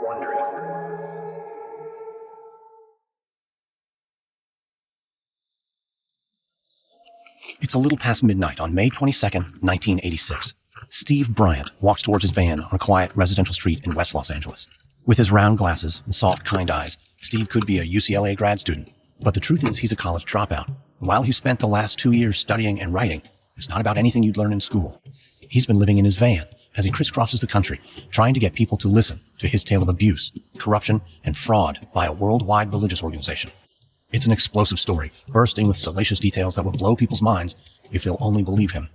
Wondery. It's a little past midnight on May 22nd, 1986. Steve Bryant walks towards his van on a quiet residential street in West Los Angeles. With his round glasses and soft, kind eyes, Steve could be a UCLA grad student. But the truth is he's a college dropout. While he spent the last 2 years studying and writing, it's not about anything you'd learn in school. He's been living in his van as he crisscrosses the country, trying to get people to listen to his tale of abuse, corruption, and fraud by a worldwide religious organization. It's an explosive story, bursting with salacious details that will blow people's minds if they'll only believe him.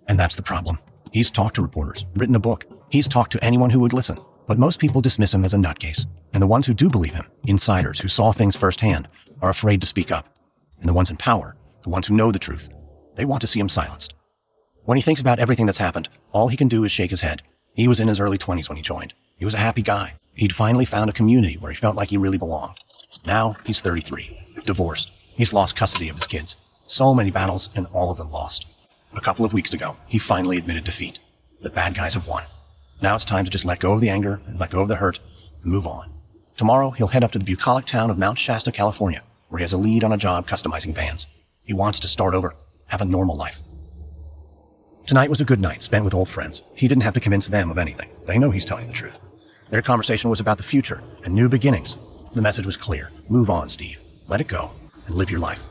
And that's the problem. He's talked to reporters, written a book. He's talked to anyone who would listen. But most people dismiss him as a nutcase. And the ones who do believe him, insiders who saw things firsthand, are afraid to speak up. And the ones in power, the ones who know the truth, they want to see him silenced. When he thinks about everything that's happened, all he can do is shake his head. He was in his early 20s when he joined. He was a happy guy. He'd finally found a community where he felt like he really belonged. Now he's 33. Divorced. He's lost custody of his kids. So many battles, and all of them lost. A couple of weeks ago, he finally admitted defeat. The bad guys have won. Now it's time to just let go of the anger and let go of the hurt and move on. Tomorrow, he'll head up to the bucolic town of Mount Shasta, California, where he has a lead on a job customizing vans. He wants to start over, have a normal life. Tonight was a good night spent with old friends. He didn't have to convince them of anything. They know he's telling the truth. Their conversation was about the future and new beginnings. The message was clear. Move on, Steve. Let it go, and live your life.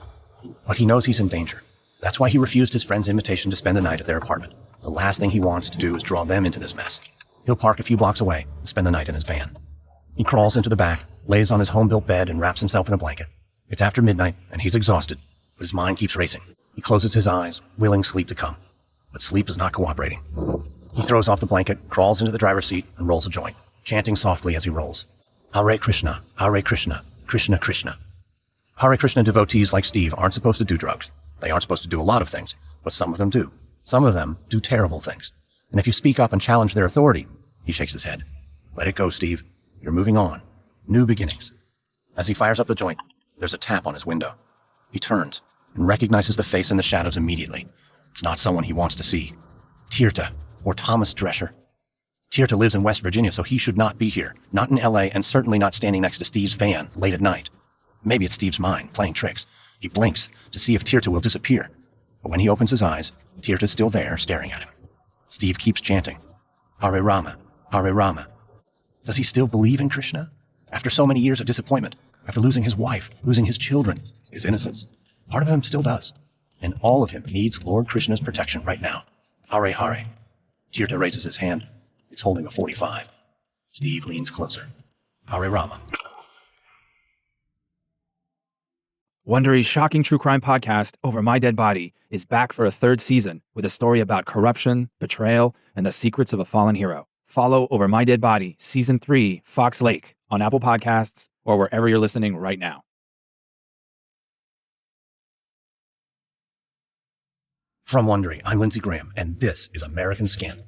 But he knows he's in danger. That's why he refused his friend's invitation to spend the night at their apartment. The last thing he wants to do is draw them into this mess. He'll park a few blocks away and spend the night in his van. He crawls into the back, lays on his home-built bed, and wraps himself in a blanket. It's after midnight, and he's exhausted, but his mind keeps racing. He closes his eyes, willing sleep to come. But sleep is not cooperating. He throws off the blanket, crawls into the driver's seat, and rolls a joint, chanting softly as he rolls. Hare Krishna, Hare Krishna, Krishna Krishna. Hare Krishna devotees like Steve aren't supposed to do drugs. They aren't supposed to do a lot of things, but some of them do. Some of them do terrible things. And if you speak up and challenge their authority, he shakes his head. Let it go, Steve. You're moving on. New beginnings. As he fires up the joint, there's a tap on his window. He turns and recognizes the face in the shadows immediately. It's not someone he wants to see. Tirtha, or Thomas Drescher. Tirtha lives in West Virginia, so he should not be here. Not in LA, and certainly not standing next to Steve's van late at night. Maybe it's Steve's mind playing tricks. He blinks to see if Tirtha will disappear. But when he opens his eyes, Tirtha's still there, staring at him. Steve keeps chanting, Hare Rama, Hare Rama. Does he still believe in Krishna? After so many years of disappointment, after losing his wife, losing his children, his innocence, part of him still does. And all of him needs Lord Krishna's protection right now. Hare Hare. Tirtha raises his hand. It's holding a .45. Steve leans closer. Hare Rama. Wondery's shocking true crime podcast, Over My Dead Body, is back for a third season with a story about corruption, betrayal, and the secrets of a fallen hero. Follow Over My Dead Body, Season 3, Fox Lake, on Apple Podcasts or wherever you're listening right now. From Wondery, I'm Lindsey Graham, and this is American Scandal.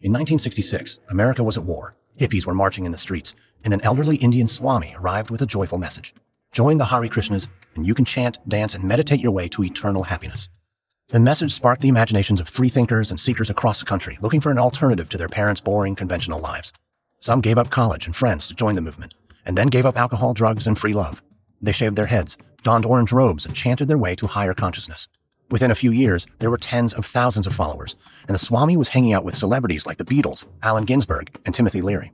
In 1966, America was at war. Hippies were marching in the streets, and an elderly Indian swami arrived with a joyful message. Join the Hare Krishnas, and you can chant, dance, and meditate your way to eternal happiness. The message sparked the imaginations of free thinkers and seekers across the country, looking for an alternative to their parents' boring, conventional lives. Some gave up college and friends to join the movement, and then gave up alcohol, drugs, and free love. They shaved their heads, donned orange robes, and chanted their way to higher consciousness. Within a few years, there were tens of thousands of followers, and the Swami was hanging out with celebrities like the Beatles, Allen Ginsberg, and Timothy Leary.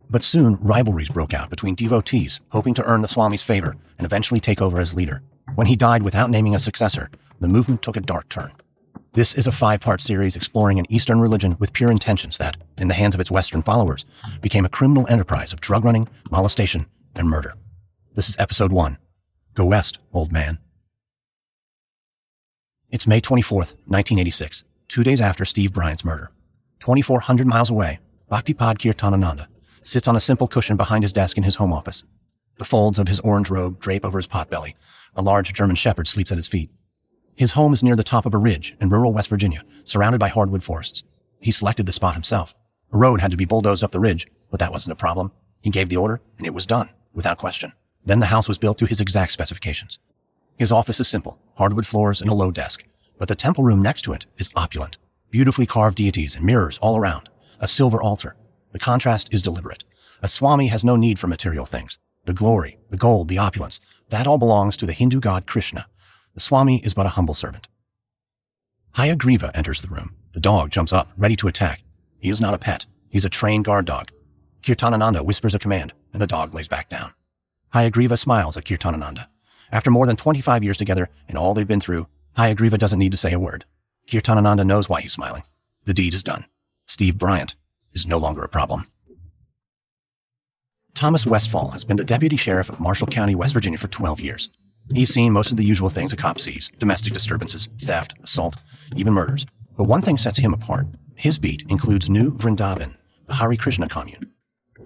But soon, rivalries broke out between devotees, hoping to earn the Swami's favor and eventually take over as leader. When he died without naming a successor, the movement took a dark turn. This is a 5-part series exploring an Eastern religion with pure intentions that, in the hands of its Western followers, became a criminal enterprise of drug running, molestation, and murder. This is Episode 1. Go West, Old Man. It's May 24th, 1986, 2 days after Steve Bryant's murder. 2,400 miles away, Bhaktipad Kirtanananda sits on a simple cushion behind his desk in his home office. The folds of his orange robe drape over his potbelly. A large German shepherd sleeps at his feet. His home is near the top of a ridge in rural West Virginia, surrounded by hardwood forests. He selected the spot himself. A road had to be bulldozed up the ridge, but that wasn't a problem. He gave the order, and it was done, without question. Then the house was built to his exact specifications. His office is simple, hardwood floors and a low desk, but the temple room next to it is opulent. Beautifully carved deities and mirrors all around, a silver altar. The contrast is deliberate. A swami has no need for material things. The glory, the gold, the opulence, that all belongs to the Hindu god Krishna. The swami is but a humble servant. Hayagriva enters the room. The dog jumps up, ready to attack. He is not a pet. He's a trained guard dog. Kirtanananda whispers a command, and the dog lays back down. Hayagriva smiles at Kirtanananda. After more than 25 years together and all they've been through, Hayagriva doesn't need to say a word. Kirtanananda knows why he's smiling. The deed is done. Steve Bryant is no longer a problem. Thomas Westfall has been the deputy sheriff of Marshall County, West Virginia for 12 years. He's seen most of the usual things a cop sees: domestic disturbances, theft, assault, even murders. But one thing sets him apart. His beat includes New Vrindavan, the Hare Krishna commune.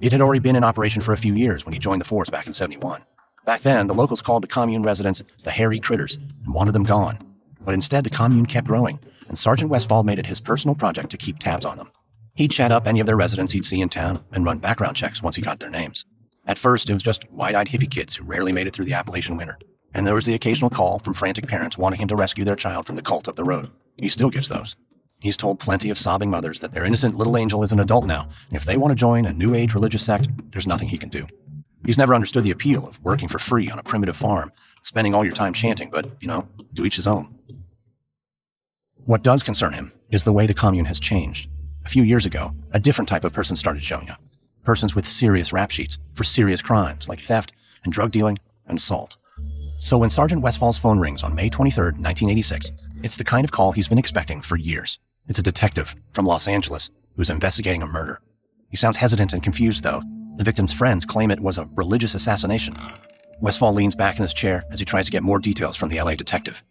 It had already been in operation for a few years when he joined the force back in '71. Back then, the locals called the commune residents the hairy critters and wanted them gone. But instead, the commune kept growing, and Sergeant Westfall made it his personal project to keep tabs on them. He'd chat up any of their residents he'd see in town and run background checks once he got their names. At first, it was just wide-eyed hippie kids who rarely made it through the Appalachian winter. And there was the occasional call from frantic parents wanting him to rescue their child from the cult up the road. He still gets those. He's told plenty of sobbing mothers that their innocent little angel is an adult now, and if they want to join a new age religious sect, there's nothing he can do. He's never understood the appeal of working for free on a primitive farm, spending all your time chanting, but, to each his own. What does concern him is the way the commune has changed. A few years ago, a different type of person started showing up. Persons with serious rap sheets for serious crimes like theft and drug dealing and assault. So when Sergeant Westfall's phone rings on May 23rd, 1986, it's the kind of call he's been expecting for years. It's a detective from Los Angeles who's investigating a murder. He sounds hesitant and confused, though. The victim's friends claim it was a religious assassination. Westfall leans back in his chair as he tries to get more details from the LA detective.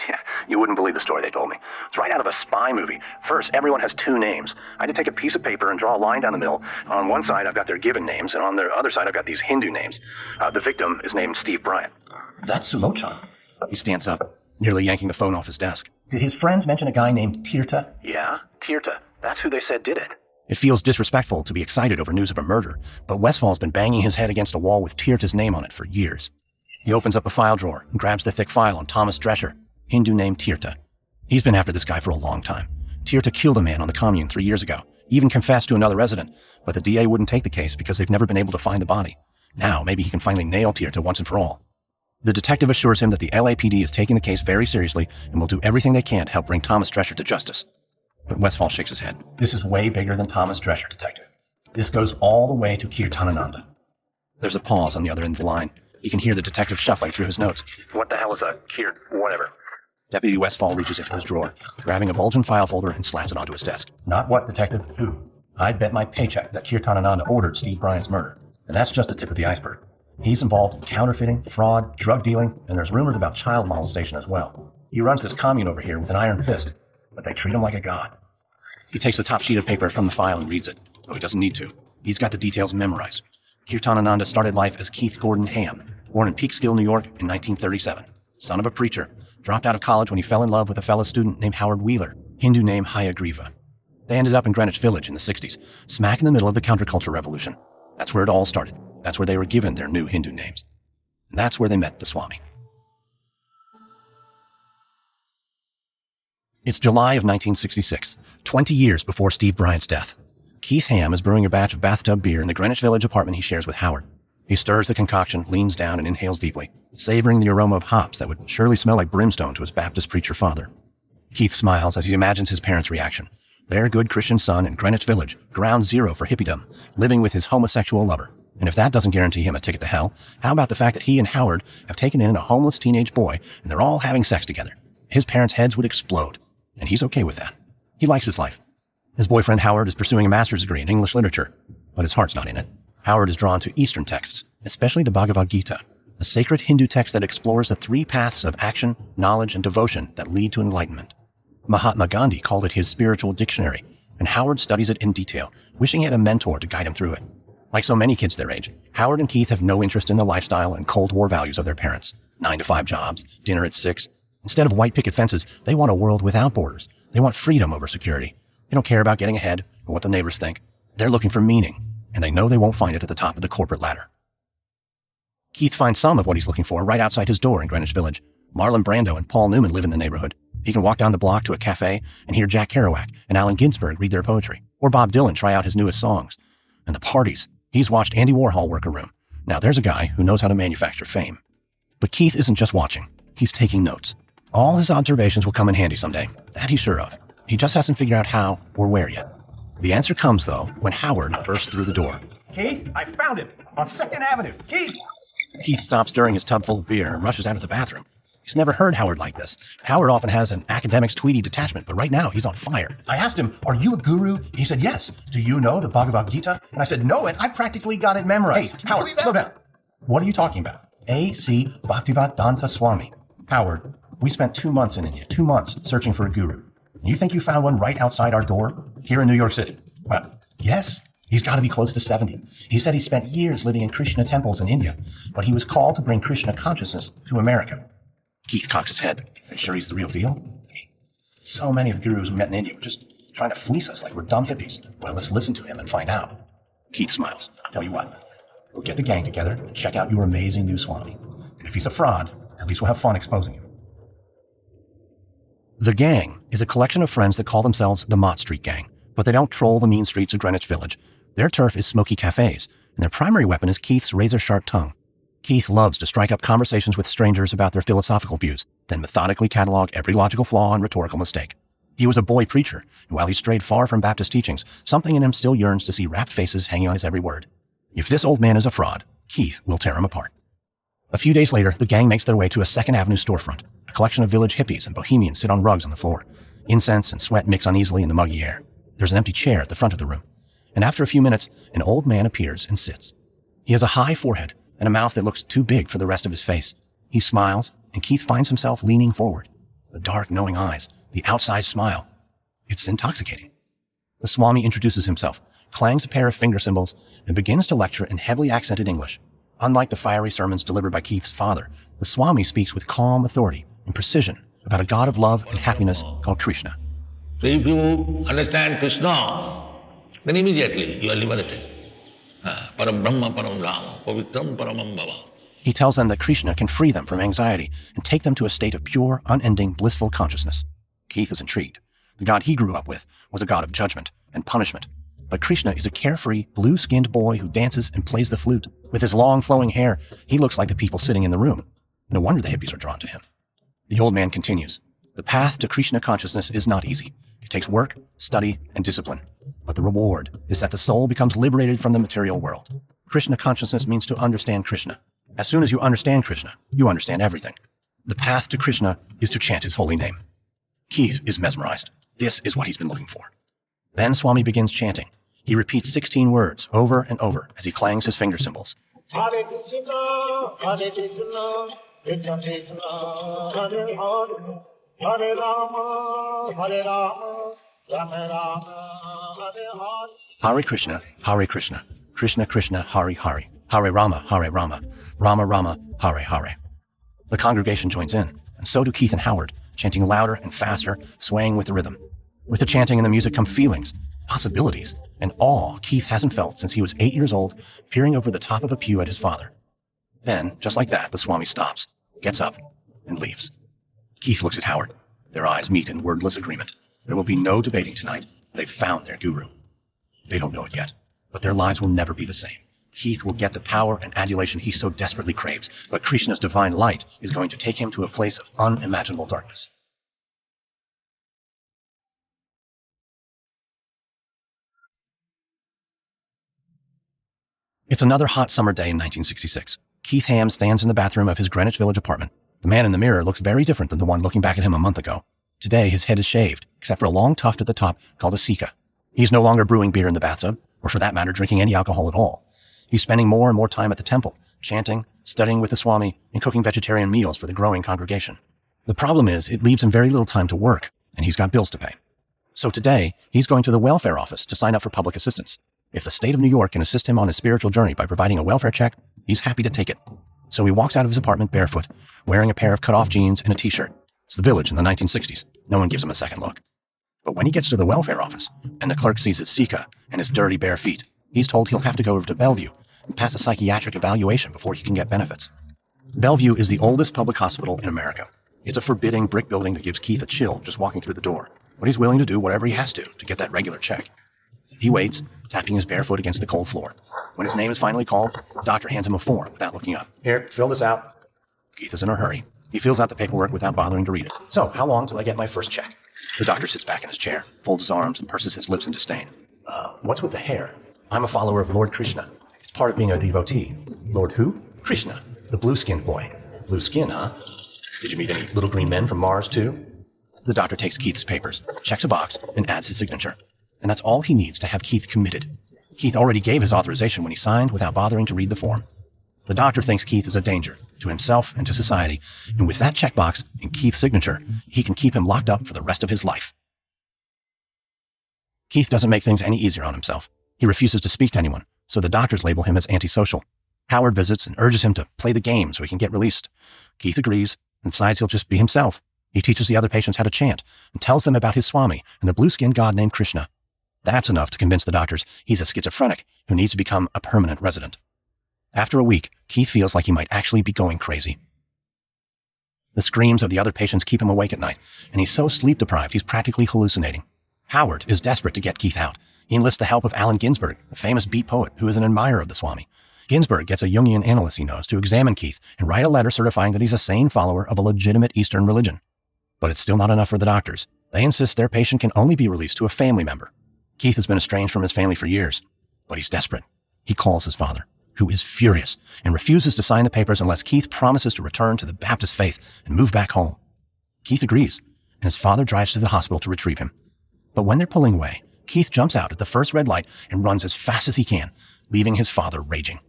Yeah, you wouldn't believe the story they told me. It's right out of a spy movie. First, everyone has two names. I had to take a piece of paper and draw a line down the middle. On one side, I've got their given names, and on the other side, I've got these Hindu names. The victim is named Steve Bryant. That's Sulochan. He stands up, nearly yanking the phone off his desk. Did his friends mention a guy named Tirtha? Yeah, Tirtha. That's who they said did it. It feels disrespectful to be excited over news of a murder, but Westfall's been banging his head against a wall with Tirtha's name on it for years. He opens up a file drawer and grabs the thick file on Thomas Drescher, Hindu named Tirtha. He's been after this guy for a long time. Tirtha killed a man on the commune 3 years ago, even confessed to another resident, but the DA wouldn't take the case because they've never been able to find the body. Now, maybe he can finally nail Tirtha once and for all. The detective assures him that the LAPD is taking the case very seriously and will do everything they can to help bring Thomas Drescher to justice. But Westfall shakes his head. This is way bigger than Thomas Drescher, detective. This goes all the way to Kirtanananda. There's a pause on the other end of the line. You can hear the detective shuffling through his notes. What the hell is a whatever? Deputy Westfall reaches into his drawer, grabbing a bulging file folder and slaps it onto his desk. Not what, detective? Who? I'd bet my paycheck that Kirtanananda ordered Steve Bryant's murder. And that's just the tip of the iceberg. He's involved in counterfeiting, fraud, drug dealing, and there's rumors about child molestation as well. He runs this commune over here with an iron fist, but they treat him like a god. He takes the top sheet of paper from the file and reads it, though he doesn't need to. He's got the details memorized. Kirtanananda started life as Keith Gordon Ham, born in Peekskill, New York in 1937. Son of a preacher, dropped out of college when he fell in love with a fellow student named Howard Wheeler, Hindu name Hayagriva. They ended up in Greenwich Village in the 60s, smack in the middle of the counterculture revolution. That's where it all started. That's where they were given their new Hindu names. And that's where they met the Swami. It's July of 1966, 20 years before Steve Bryant's death. Keith Ham is brewing a batch of bathtub beer in the Greenwich Village apartment he shares with Howard. He stirs the concoction, leans down, and inhales deeply, savoring the aroma of hops that would surely smell like brimstone to his Baptist preacher father. Keith smiles as he imagines his parents' reaction. Their good Christian son in Greenwich Village, ground zero for hippiedom, living with his homosexual lover. And if that doesn't guarantee him a ticket to hell, how about the fact that he and Howard have taken in a homeless teenage boy and they're all having sex together? His parents' heads would explode, and he's okay with that. He likes his life. His boyfriend Howard is pursuing a master's degree in English literature, but his heart's not in it. Howard is drawn to Eastern texts, especially the Bhagavad Gita, a sacred Hindu text that explores the three paths of action, knowledge, and devotion that lead to enlightenment. Mahatma Gandhi called it his spiritual dictionary, and Howard studies it in detail, wishing he had a mentor to guide him through it. Like so many kids their age, Howard and Keith have no interest in the lifestyle and Cold War values of their parents. 9-to-5 jobs, dinner at 6. Instead of white picket fences, they want a world without borders. They want freedom over security. They don't care about getting ahead or what the neighbors think. They're looking for meaning, and they know they won't find it at the top of the corporate ladder. Keith finds some of what he's looking for right outside his door in Greenwich Village. Marlon Brando and Paul Newman live in the neighborhood. He can walk down the block to a cafe and hear Jack Kerouac and Allen Ginsberg read their poetry, or Bob Dylan try out his newest songs. And the parties. He's watched Andy Warhol work a room. Now there's a guy who knows how to manufacture fame. But Keith isn't just watching. He's taking notes. All his observations will come in handy someday. That he's sure of. He just hasn't figured out how or where yet. The answer comes, though, when Howard bursts through the door. Keith, I found it on 2nd Avenue. Keith! Keith stops stirring his tub full of beer and rushes out of the bathroom. He's never heard Howard like this. Howard often has an academic's Tweety detachment, but right now he's on fire. I asked him, are you a guru? He said, yes. Do you know the Bhagavad Gita? And I said, no, and I practically got it memorized. Hey, Howard, slow down. What are you talking about? A.C. Bhaktivedanta Swami. Howard, we spent 2 months in India, 2 months searching for a guru. You think you found one right outside our door here in New York City? Well, yes. He's got to be close to 70. He said he spent years living in Krishna temples in India, but he was called to bring Krishna consciousness to America. Keith cocks his head. Are you sure he's the real deal? So many of the gurus we met in India were just trying to fleece us like we're dumb hippies. Well, let's listen to him and find out. Keith smiles. I'll tell you what. We'll get the gang together and check out your amazing new Swami. And if he's a fraud, at least we'll have fun exposing him. The gang is a collection of friends that call themselves the Mott Street Gang, but they don't troll the mean streets of Greenwich Village. Their turf is smoky cafes, and their primary weapon is Keith's razor-sharp tongue. Keith loves to strike up conversations with strangers about their philosophical views, then methodically catalog every logical flaw and rhetorical mistake. He was a boy preacher, and while he strayed far from Baptist teachings, something in him still yearns to see rapt faces hanging on his every word. If this old man is a fraud, Keith will tear him apart. A few days later, the gang makes their way to a 2nd Avenue storefront. A collection of village hippies and bohemians sit on rugs on the floor. Incense and sweat mix uneasily in the muggy air. There's an empty chair at the front of the room. And after a few minutes, an old man appears and sits. He has a high forehead and a mouth that looks too big for the rest of his face. He smiles, and Keith finds himself leaning forward. The dark, knowing eyes, the outsized smile. It's intoxicating. The Swami introduces himself, clangs a pair of finger cymbals, and begins to lecture in heavily accented English. Unlike the fiery sermons delivered by Keith's father, the Swami speaks with calm authority and precision about a God of love and happiness called Krishna. So if you understand Krishna, then immediately you are liberated. Param Brahma Param Ram, Pavitram Paramam Bhava. He tells them that Krishna can free them from anxiety and take them to a state of pure, unending, blissful consciousness. Keith is intrigued. The God he grew up with was a God of judgment and punishment. But Krishna is a carefree, blue-skinned boy who dances and plays the flute. With his long, flowing hair, he looks like the people sitting in the room. No wonder the hippies are drawn to him. The old man continues. The path to Krishna consciousness is not easy. It takes work, study, and discipline. But the reward is that the soul becomes liberated from the material world. Krishna consciousness means to understand Krishna. As soon as you understand Krishna, you understand everything. The path to Krishna is to chant his holy name. Keith is mesmerized. This is what he's been looking for. Then Swami begins chanting. He repeats 16 words over and over as he clangs his finger cymbals. Hare Krishna, Hare Krishna, Krishna Krishna, Hare Hare, Hare Rama, Hare Rama, Rama Rama, Hare Hare. Hare Krishna, Hare Krishna, Krishna Krishna, Hare Hare, Hare Rama, Rama Rama, Hare Hare. The congregation joins in, and so do Keith and Howard, chanting louder and faster, swaying with the rhythm. With the chanting and the music come feelings, possibilities, and awe Keith hasn't felt since he was 8 years old, peering over the top of a pew at his father. Then, just like that, the Swami stops, gets up, and leaves. Keith looks at Howard. Their eyes meet in wordless agreement. There will be no debating tonight. They've found their guru. They don't know it yet, but their lives will never be the same. Keith will get the power and adulation he so desperately craves, but Krishna's divine light is going to take him to a place of unimaginable darkness. It's another hot summer day in 1966. Keith Ham stands in the bathroom of his Greenwich Village apartment. The man in the mirror looks very different than the one looking back at him a month ago. Today, his head is shaved, except for a long tuft at the top called a sika. He's no longer brewing beer in the bathtub, or for that matter, drinking any alcohol at all. He's spending more and more time at the temple, chanting, studying with the Swami, and cooking vegetarian meals for the growing congregation. The problem is, it leaves him very little time to work, and he's got bills to pay. So today, he's going to the welfare office to sign up for public assistance. If the state of New York can assist him on his spiritual journey by providing a welfare check, he's happy to take it. So he walks out of his apartment barefoot, wearing a pair of cut-off jeans and a t-shirt. It's the Village in the 1960s. No one gives him a second look. But when he gets to the welfare office, and the clerk sees his sika and his dirty bare feet, he's told he'll have to go over to Bellevue and pass a psychiatric evaluation before he can get benefits. Bellevue is the oldest public hospital in America. It's a forbidding brick building that gives Keith a chill just walking through the door, but he's willing to do whatever he has to get that regular check. He waits, tapping his bare foot against the cold floor. When his name is finally called, the doctor hands him a form without looking up. Here, fill this out. Keith is in a hurry. He fills out the paperwork without bothering to read it. So, how long till I get my first check? The doctor sits back in his chair, folds his arms, and purses his lips in disdain. What's with the hair? I'm a follower of Lord Krishna. It's part of being a devotee. Lord who? Krishna, the blue-skinned boy. Blue skin, huh? Did you meet any little green men from Mars, too? The doctor takes Keith's papers, checks a box, and adds his signature. And that's all he needs to have Keith committed. Keith already gave his authorization when he signed without bothering to read the form. The doctor thinks Keith is a danger to himself and to society, and with that checkbox and Keith's signature, he can keep him locked up for the rest of his life. Keith doesn't make things any easier on himself. He refuses to speak to anyone, so the doctors label him as antisocial. Howard visits and urges him to play the game so he can get released. Keith agrees and decides he'll just be himself. He teaches the other patients how to chant and tells them about his swami and the blue-skinned god named Krishna. That's enough to convince the doctors he's a schizophrenic who needs to become a permanent resident. After a week, Keith feels like he might actually be going crazy. The screams of the other patients keep him awake at night, and he's so sleep-deprived he's practically hallucinating. Howard is desperate to get Keith out. He enlists the help of Allen Ginsberg, the famous beat poet who is an admirer of the swami. Ginsberg gets a Jungian analyst he knows to examine Keith and write a letter certifying that he's a sane follower of a legitimate Eastern religion. But it's still not enough for the doctors. They insist their patient can only be released to a family member. Keith has been estranged from his family for years, but he's desperate. He calls his father, who is furious and refuses to sign the papers unless Keith promises to return to the Baptist faith and move back home. Keith agrees, and his father drives to the hospital to retrieve him. But when they're pulling away, Keith jumps out at the first red light and runs as fast as he can, leaving his father raging.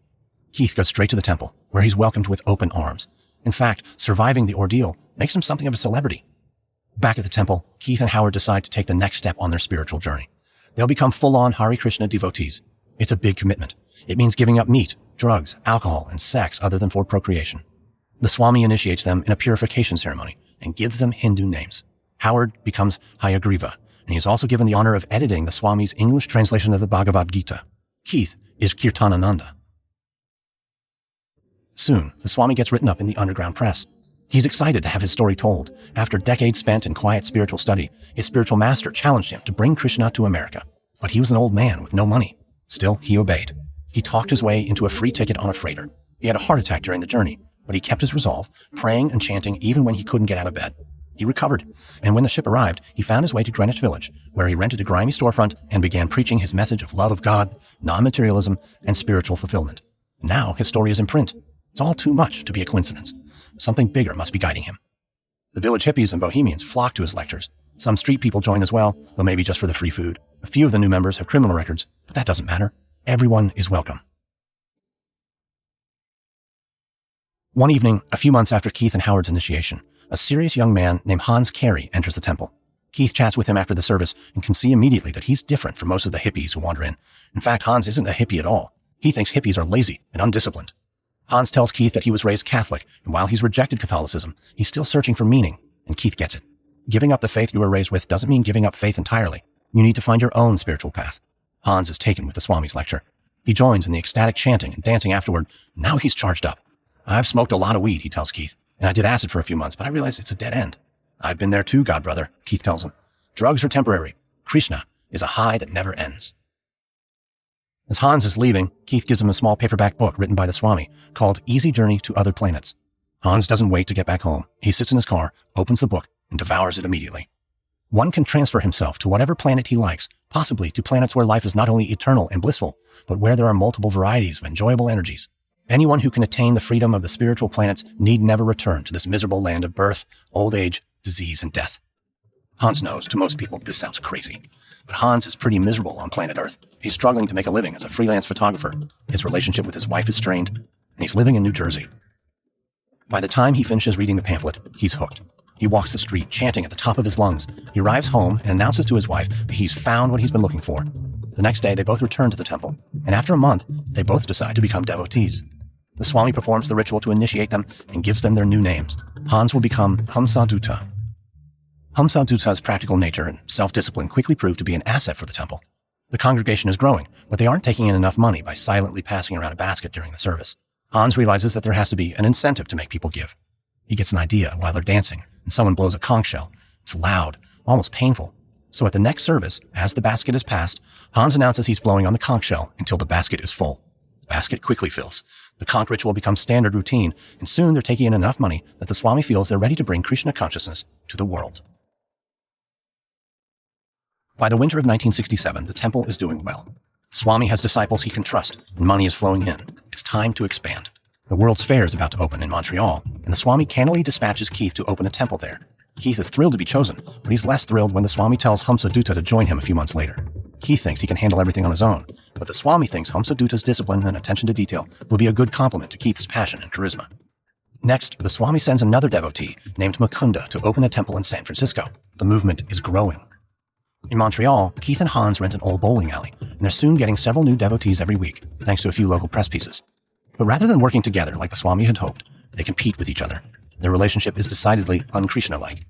Keith goes straight to the temple, where he's welcomed with open arms. In fact, surviving the ordeal makes him something of a celebrity. Back at the temple, Keith and Howard decide to take the next step on their spiritual journey. They'll become full-on Hare Krishna devotees. It's a big commitment. It means giving up meat, drugs, alcohol, and sex other than for procreation. The swami initiates them in a purification ceremony and gives them Hindu names. Howard becomes Hayagriva, and he is also given the honor of editing the swami's English translation of the Bhagavad Gita. Keith is Kirtanananda. Soon, the swami gets written up in the underground press. He's excited to have his story told. After decades spent in quiet spiritual study, his spiritual master challenged him to bring Krishna to America. But he was an old man with no money. Still, he obeyed. He talked his way into a free ticket on a freighter. He had a heart attack during the journey, but he kept his resolve, praying and chanting even when he couldn't get out of bed. He recovered, and when the ship arrived, he found his way to Greenwich Village, where he rented a grimy storefront and began preaching his message of love of God, non-materialism, and spiritual fulfillment. Now his story is in print. It's all too much to be a coincidence. Something bigger must be guiding him. The village hippies and bohemians flock to his lectures. Some street people join as well, though maybe just for the free food. A few of the new members have criminal records, but that doesn't matter. Everyone is welcome. One evening, a few months after Keith and Howard's initiation, a serious young man named Hans Carey enters the temple. Keith chats with him after the service and can see immediately that he's different from most of the hippies who wander in. In fact, Hans isn't a hippie at all. He thinks hippies are lazy and undisciplined. Hans tells Keith that he was raised Catholic, and while he's rejected Catholicism, he's still searching for meaning, and Keith gets it. Giving up the faith you were raised with doesn't mean giving up faith entirely. You need to find your own spiritual path. Hans is taken with the Swami's lecture. He joins in the ecstatic chanting and dancing afterward. Now he's charged up. I've smoked a lot of weed, he tells Keith, and I did acid for a few months, but I realized it's a dead end. I've been there too, God brother, Keith tells him. Drugs are temporary. Krishna is a high that never ends. As Hans is leaving, Keith gives him a small paperback book written by the Swami called Easy Journey to Other Planets. Hans doesn't wait to get back home. He sits in his car, opens the book, and devours it immediately. One can transfer himself to whatever planet he likes, possibly to planets where life is not only eternal and blissful, but where there are multiple varieties of enjoyable energies. Anyone who can attain the freedom of the spiritual planets need never return to this miserable land of birth, old age, disease, and death. Hans knows, to most people, this sounds crazy. But Hans is pretty miserable on planet Earth. He's struggling to make a living as a freelance photographer. His relationship with his wife is strained, and he's living in New Jersey. By the time he finishes reading the pamphlet, he's hooked. He walks the street, chanting at the top of his lungs. He arrives home and announces to his wife that he's found what he's been looking for. The next day, they both return to the temple, and after a month, they both decide to become devotees. The Swami performs the ritual to initiate them and gives them their new names. Hans will become Hamsadutta. Hamsaduta's practical nature and self-discipline quickly prove to be an asset for the temple. The congregation is growing, but they aren't taking in enough money by silently passing around a basket during the service. Hans realizes that there has to be an incentive to make people give. He gets an idea while they're dancing, and someone blows a conch shell. It's loud, almost painful. So at the next service, as the basket is passed, Hans announces he's blowing on the conch shell until the basket is full. The basket quickly fills. The conch ritual becomes standard routine, and soon they're taking in enough money that the Swami feels they're ready to bring Krishna consciousness to the world. By the winter of 1967, the temple is doing well. Swami has disciples he can trust, and money is flowing in. It's time to expand. The World's Fair is about to open in Montreal, and the Swami cannily dispatches Keith to open a temple there. Keith is thrilled to be chosen, but he's less thrilled when the Swami tells Hamsadutta to join him a few months later. Keith thinks he can handle everything on his own, but the Swami thinks Hamsadutta's discipline and attention to detail will be a good complement to Keith's passion and charisma. Next, the Swami sends another devotee named Mukunda to open a temple in San Francisco. The movement is growing. In Montreal, Keith and Hans rent an old bowling alley, and they're soon getting several new devotees every week, thanks to a few local press pieces. But rather than working together like the Swami had hoped, they compete with each other. Their relationship is decidedly un-Krishna-like.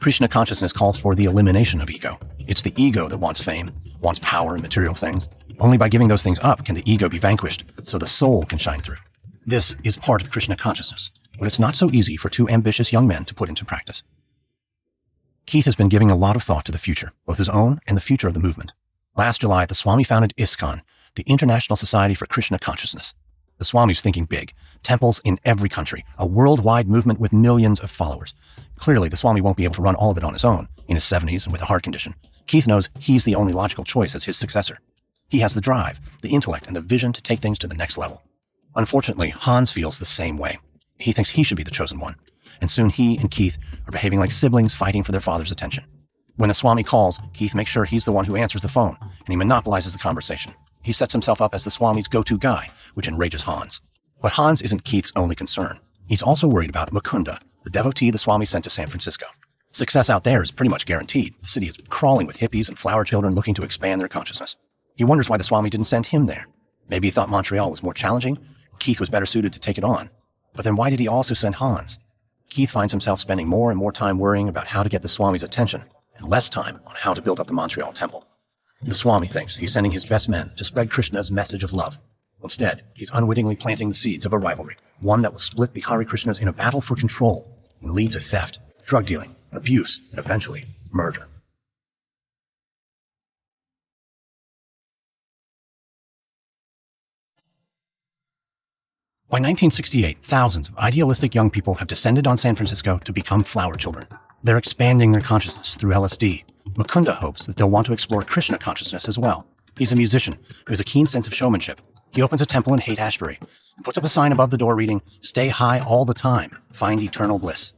Krishna consciousness calls for the elimination of ego. It's the ego that wants fame, wants power and material things. Only by giving those things up can the ego be vanquished, so the soul can shine through. This is part of Krishna consciousness, but it's not so easy for two ambitious young men to put into practice. Keith has been giving a lot of thought to the future, both his own and the future of the movement. Last July, the Swami founded ISKCON, the International Society for Krishna Consciousness. The Swami's thinking big. Temples in every country, a worldwide movement with millions of followers. Clearly, the Swami won't be able to run all of it on his own, in his 70s and with a heart condition. Keith knows he's the only logical choice as his successor. He has the drive, the intellect, and the vision to take things to the next level. Unfortunately, Hans feels the same way. He thinks he should be the chosen one. And soon he and Keith are behaving like siblings fighting for their father's attention. When the Swami calls, Keith makes sure he's the one who answers the phone, and he monopolizes the conversation. He sets himself up as the Swami's go-to guy, which enrages Hans. But Hans isn't Keith's only concern. He's also worried about Mukunda, the devotee the Swami sent to San Francisco. Success out there is pretty much guaranteed. The city is crawling with hippies and flower children looking to expand their consciousness. He wonders why the Swami didn't send him there. Maybe he thought Montreal was more challenging. Keith was better suited to take it on. But then why did he also send Hans? Keith finds himself spending more and more time worrying about how to get the Swami's attention, and less time on how to build up the Montreal temple. The Swami thinks he's sending his best men to spread Krishna's message of love. Instead, he's unwittingly planting the seeds of a rivalry, one that will split the Hare Krishnas in a battle for control and lead to theft, drug dealing, abuse, and eventually murder. By 1968, thousands of idealistic young people have descended on San Francisco to become flower children. They're expanding their consciousness through LSD. Mukunda hopes that they'll want to explore Krishna consciousness as well. He's a musician who has a keen sense of showmanship. He opens a temple in Haight-Ashbury and puts up a sign above the door reading, "Stay high all the time, find eternal bliss."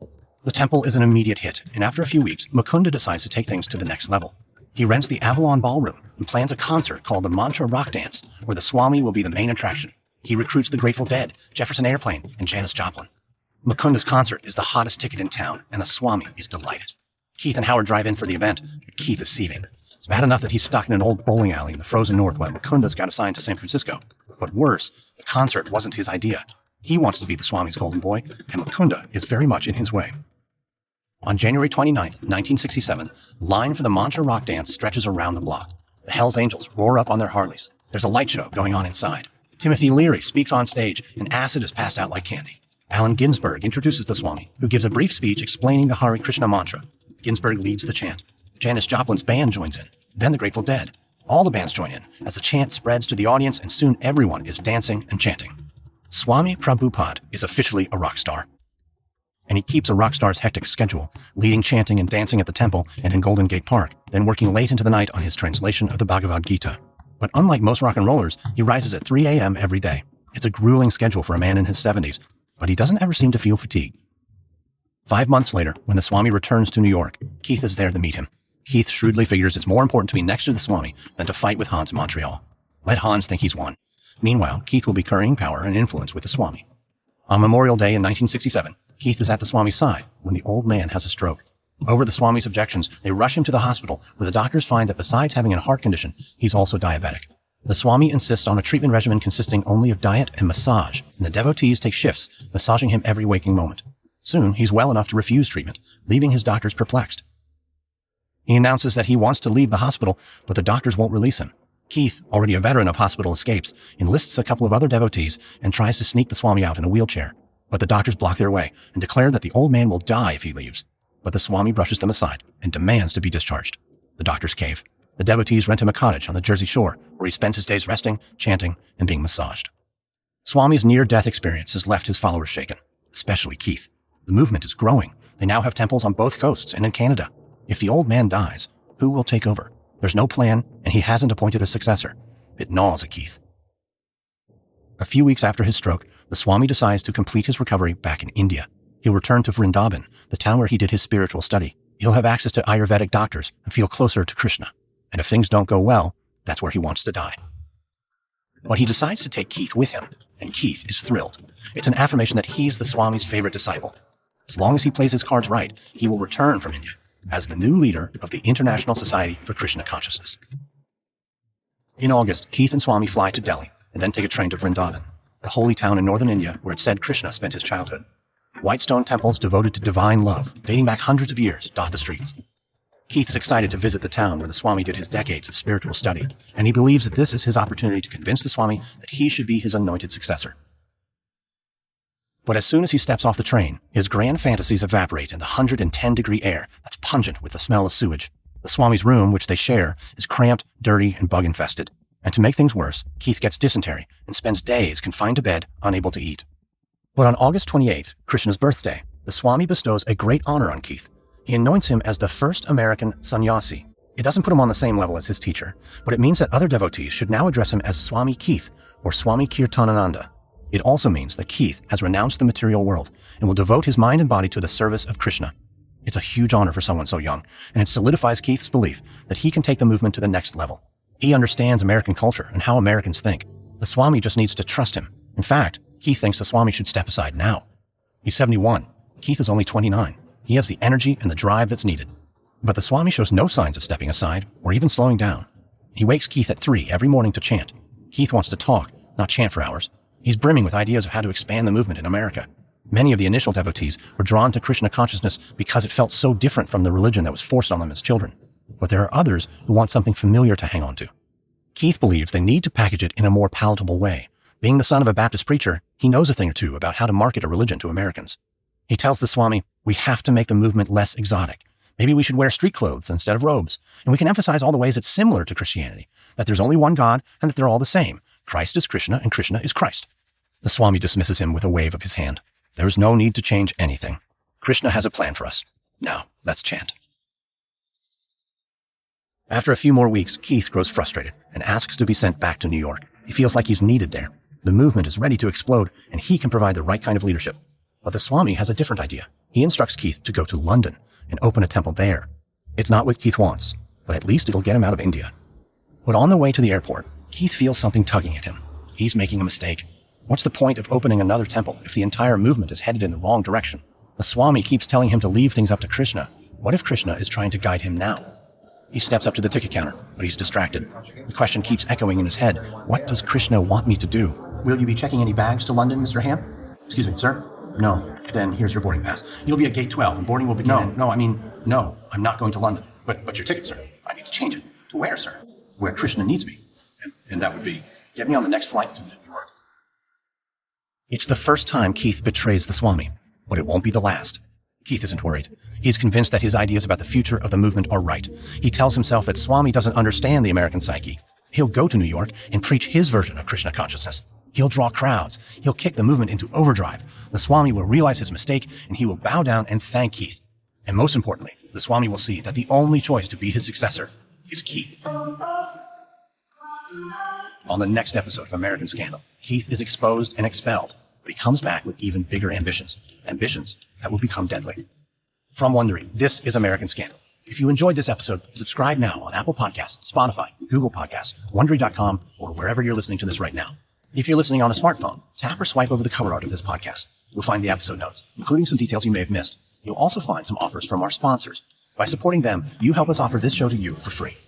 The temple is an immediate hit, and after a few weeks, Mukunda decides to take things to the next level. He rents the Avalon Ballroom and plans a concert called the Mantra Rock Dance, where the Swami will be the main attraction. He recruits the Grateful Dead, Jefferson Airplane, and Janis Joplin. Mukunda's concert is the hottest ticket in town, and the Swami is delighted. Keith and Howard drive in for the event, but Keith is seething. It's bad enough that he's stuck in an old bowling alley in the frozen north while Mukunda's got assigned to San Francisco. But worse, the concert wasn't his idea. He wants to be the Swami's golden boy, and Mukunda is very much in his way. On January 29th, 1967, the line for the Mantra Rock Dance stretches around the block. The Hells Angels roar up on their Harleys. There's a light show going on inside. Timothy Leary speaks on stage, and acid is passed out like candy. Allen Ginsberg introduces the Swami, who gives a brief speech explaining the Hare Krishna mantra. Ginsberg leads the chant. Janis Joplin's band joins in, then the Grateful Dead. All the bands join in, as the chant spreads to the audience, and soon everyone is dancing and chanting. Swami Prabhupada is officially a rock star. And he keeps a rock star's hectic schedule, leading chanting and dancing at the temple and in Golden Gate Park, then working late into the night on his translation of the Bhagavad Gita. But unlike most rock and rollers, he rises at 3 a.m. every day. It's a grueling schedule for a man in his 70s, but he doesn't ever seem to feel fatigue. 5 months later, when the Swami returns to New York, Keith is there to meet him. Keith shrewdly figures it's more important to be next to the Swami than to fight with Hans in Montreal. Let Hans think he's won. Meanwhile, Keith will be currying power and influence with the Swami. On Memorial Day in 1967, Keith is at the Swami's side when the old man has a stroke. Over the Swami's objections, they rush him to the hospital, where the doctors find that besides having a heart condition, he's also diabetic. The Swami insists on a treatment regimen consisting only of diet and massage, and the devotees take shifts, massaging him every waking moment. Soon, he's well enough to refuse treatment, leaving his doctors perplexed. He announces that he wants to leave the hospital, but the doctors won't release him. Keith, already a veteran of hospital escapes, enlists a couple of other devotees and tries to sneak the swami out in a wheelchair. But the doctors block their way and declare that the old man will die if he leaves. But the swami brushes them aside and demands to be discharged. The doctors cave. The devotees rent him a cottage on the Jersey Shore, where he spends his days resting, chanting, and being massaged. Swami's near-death experience has left his followers shaken, especially Keith. The movement is growing. They now have temples on both coasts and in Canada. If the old man dies, who will take over? There's no plan, and he hasn't appointed a successor. It gnaws at Keith. A few weeks after his stroke, the Swami decides to complete his recovery back in India. He'll return to Vrindavan, the town where he did his spiritual study. He'll have access to Ayurvedic doctors and feel closer to Krishna. And if things don't go well, that's where he wants to die. But he decides to take Keith with him, and Keith is thrilled. It's an affirmation that he's the Swami's favorite disciple. As long as he plays his cards right, he will return from India as the new leader of the International Society for Krishna Consciousness. In August, Keith and Swami fly to Delhi and then take a train to Vrindavan, the holy town in northern India where it's said Krishna spent his childhood. White stone temples devoted to divine love, dating back hundreds of years, dot the streets. Keith's excited to visit the town where the Swami did his decades of spiritual study, and he believes that this is his opportunity to convince the Swami that he should be his anointed successor. But as soon as he steps off the train, his grand fantasies evaporate in the 110-degree air that's pungent with the smell of sewage. The Swami's room, which they share, is cramped, dirty, and bug-infested. And to make things worse, Keith gets dysentery and spends days confined to bed, unable to eat. But on August 28th, Krishna's birthday, the Swami bestows a great honor on Keith. He anoints him as the first American sannyasi. It doesn't put him on the same level as his teacher, but it means that other devotees should now address him as Swami Keith or Swami Kirtanananda. It also means that Keith has renounced the material world and will devote his mind and body to the service of Krishna. It's a huge honor for someone so young, and it solidifies Keith's belief that he can take the movement to the next level. He understands American culture and how Americans think. The Swami just needs to trust him. In fact, Keith thinks the Swami should step aside now. He's 71. Keith is only 29. He has the energy and the drive that's needed. But the Swami shows no signs of stepping aside or even slowing down. He wakes Keith at 3 every morning to chant. Keith wants to talk, not chant for hours. He's brimming with ideas of how to expand the movement in America. Many of the initial devotees were drawn to Krishna consciousness because it felt so different from the religion that was forced on them as children. But there are others who want something familiar to hang on to. Keith believes they need to package it in a more palatable way. Being the son of a Baptist preacher, he knows a thing or two about how to market a religion to Americans. He tells the Swami, we have to make the movement less exotic. Maybe we should wear street clothes instead of robes, and we can emphasize all the ways it's similar to Christianity, that there's only one God and that they're all the same. Christ is Krishna and Krishna is Christ. The Swami dismisses him with a wave of his hand. There is no need to change anything. Krishna has a plan for us. Now, let's chant. After a few more weeks, Keith grows frustrated and asks to be sent back to New York. He feels like he's needed there. The movement is ready to explode, and he can provide the right kind of leadership. But the Swami has a different idea. He instructs Keith to go to London and open a temple there. It's not what Keith wants, but at least it'll get him out of India. But on the way to the airport, Keith feels something tugging at him. He's making a mistake. What's the point of opening another temple if the entire movement is headed in the wrong direction? The Swami keeps telling him to leave things up to Krishna. What if Krishna is trying to guide him now? He steps up to the ticket counter, but he's distracted. The question keeps echoing in his head. What does Krishna want me to do? Will you be checking any bags to London, Mr. Ham? Excuse me, sir? No. Then here's your boarding pass. You'll be at gate 12, and boarding will begin. No, I'm not going to London. But your ticket, sir. I need to change it. To where, sir? Where Krishna needs me. And that would be, get me on the next flight to New York. It's the first time Keith betrays the Swami, but it won't be the last. Keith isn't worried. He's convinced that his ideas about the future of the movement are right. He tells himself that Swami doesn't understand the American psyche. He'll go to New York and preach his version of Krishna consciousness. He'll draw crowds. He'll kick the movement into overdrive. The Swami will realize his mistake, and he will bow down and thank Keith. And most importantly, the Swami will see that the only choice to be his successor is Keith. On the next episode of American Scandal, Keith is exposed and expelled, but he comes back with even bigger ambitions that will become deadly. From Wondery, this is American Scandal. If you enjoyed this episode, subscribe now on Apple Podcasts, Spotify, Google Podcasts, Wondery.com, or wherever you're listening to this right now. If you're listening on a smartphone, tap or swipe over the cover art of this podcast. You'll find the episode notes, including some details you may have missed. You'll also find some offers from our sponsors. By supporting them, you help us offer this show to you for free.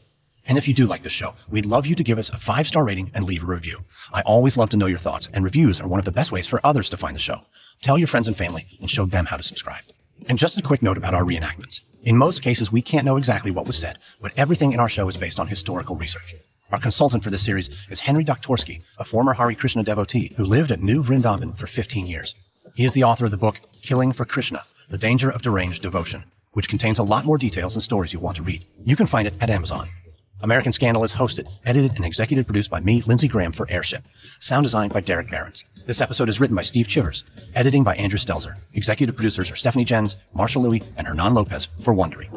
And if you do like this show, we'd love you to give us a 5-star rating and leave a review. I always love to know your thoughts, and reviews are one of the best ways for others to find the show. Tell your friends and family and show them how to subscribe. And just a quick note about our reenactments. In most cases, we can't know exactly what was said, but everything in our show is based on historical research. Our consultant for this series is Henry Doktorsky, a former Hare Krishna devotee who lived at New Vrindavan for 15 years. He is the author of the book Killing for Krishna, The Danger of Deranged Devotion, which contains a lot more details and stories you'll want to read. You can find it at Amazon. American Scandal is hosted, edited, and executive produced by me, Lindsey Graham, for Airship. Sound designed by Derek Behrens. This episode is written by Steve Chivers. Editing by Andrew Stelzer. Executive producers are Stephanie Jens, Marshall Louis, and Hernan Lopez for Wondery.